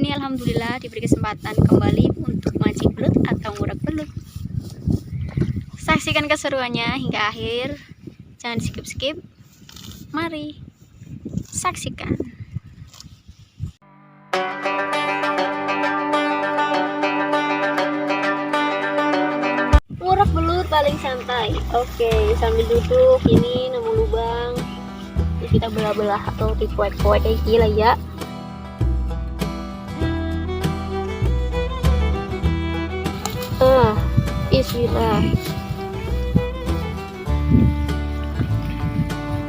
ini alhamdulillah diberi kesempatan kembali untuk mancing belut atau ngurak belut. Saksikan keseruannya hingga akhir, jangan di skip-skip. Mari saksikan. Ngurak belut paling santai. Oke, sambil duduk ini nemu lubang, terus kita belah-belah atau dipoek-poek kayak gila ya. Bismillah.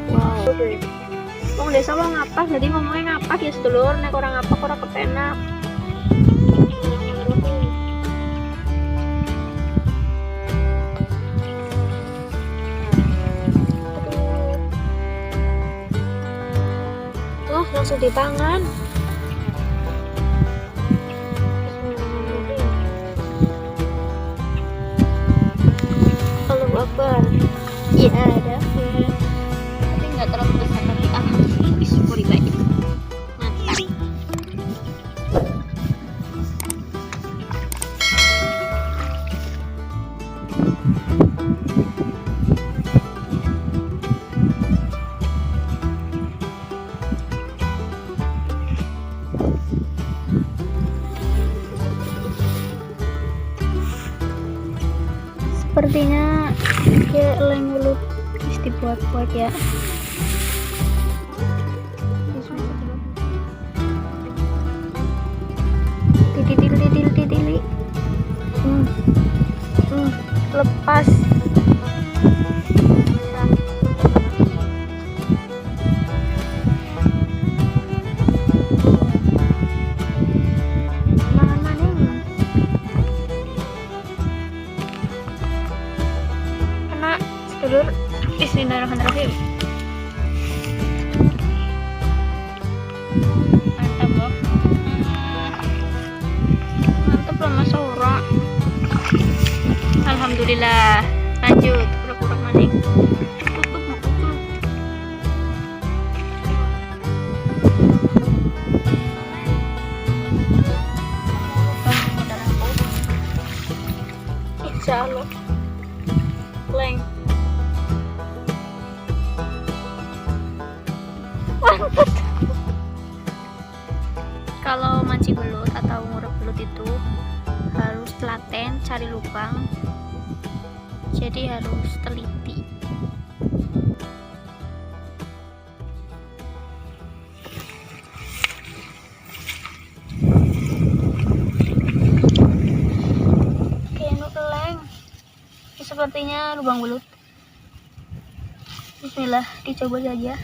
Wow. Wong desa wong ngapak, jadi ngomongnya ngapak ya sedulur, nek orang ngapak orang kepenak. Wah, langsung di tangan. Akbar. Iya ada, tapi nggak terlalu besar, tapi alhamdulillah disyukuri baik. Mantap. Sepertinya kayak lem mulut mesti buat ya. Tidili. Lepas. Sedulur, bismillahirrahmanirrahim. Mantap loh. Mantap lah mas Aura. Alhamdulillah. Lanjut, kurang maning. Insya Allah. Leng. Kalau mancing belut atau ngurak belut itu harus telaten cari lubang, jadi harus teliti. Oke, nukeleng. Sepertinya lubang belut. Bismillah, dicoba saja.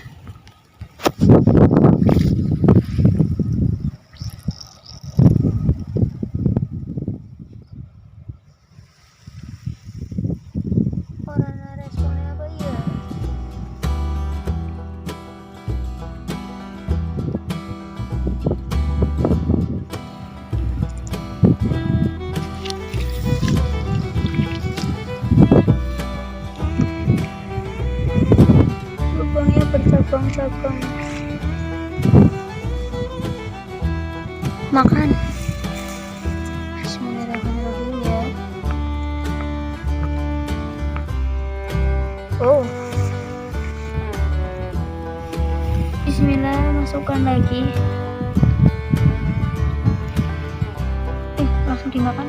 Lubangnya bercabang-cabang. Makan. Bismillahirrahmanirrahim ya. Oh. Bismillah, masukkan lagi. Langsung dimakan.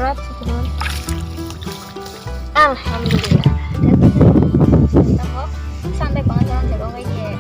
Berat sebetulnya. Alhamdulillah. Santai banget jalan jago kayaknya.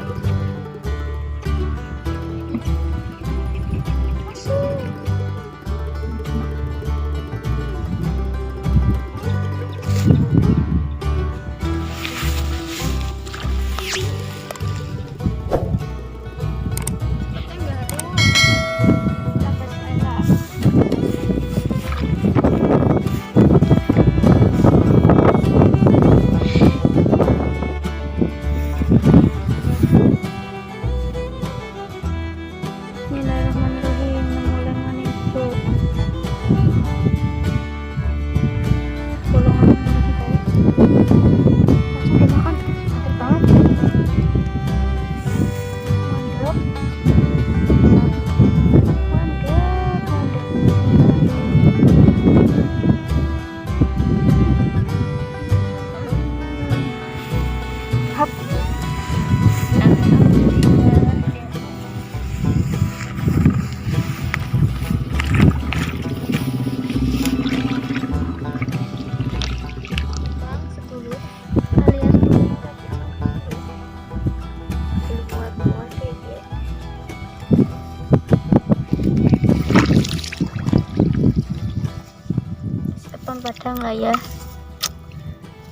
Ada nggak ya?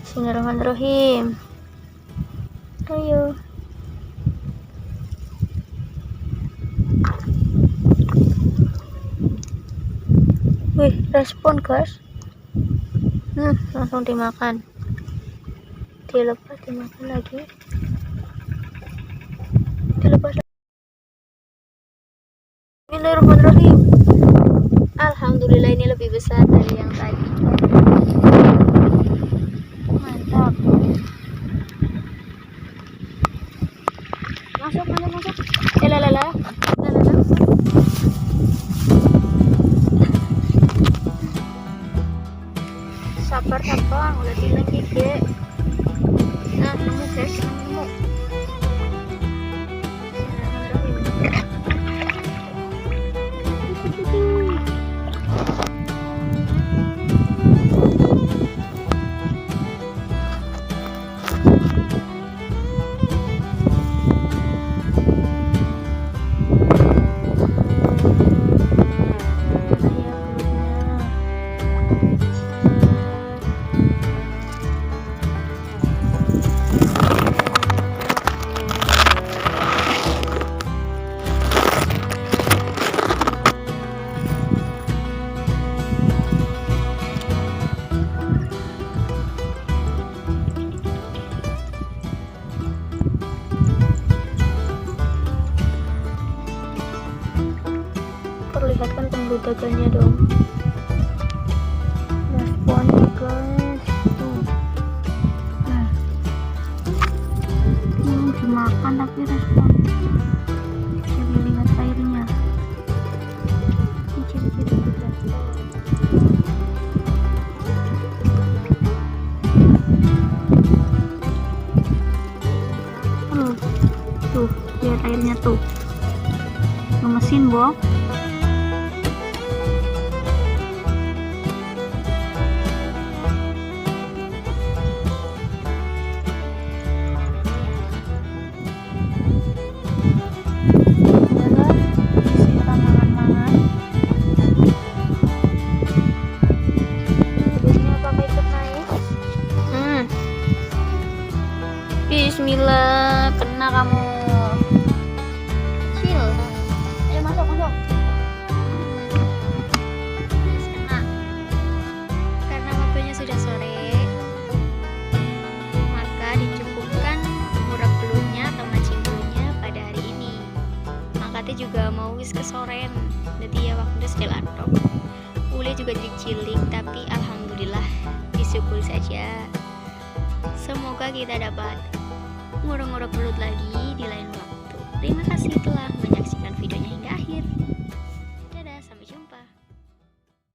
Bismillahirrahmanirrahim. Ayo. Wih, respon guys. Langsung dimakan. Dilepas, dimakan lagi. Dilepas. Bismillahirrahmanirrahim. Alhamdulillah, ini lebih besar dari yang tadi. Mantap. Masuk. Lalala. Sabar, udah lagi dek. Nah, nemu guys, nemu. Perlihatkan pembeludakannya dong. Responnya guys, tuh. Dimakan tapi respon. Coba lihat airnya. Ciri-ciri juga. Tuh, lihat airnya tuh. Ngemesin, Bob. Bismillah, kena kamu. Kecil. Ayo masuk. Kena. Karena waktunya sudah sore, maka dicukupkan murah belutnya atau mancing belutnya pada hari ini. Makanya juga mau wis kesoren. Jadi ya waktu sudah lantok. Ule juga dicilik, tapi alhamdulillah disyukuri saja. Semoga kita dapat nguruk-nguruk belut lagi di lain waktu. Terima kasih telah menyaksikan videonya hingga akhir.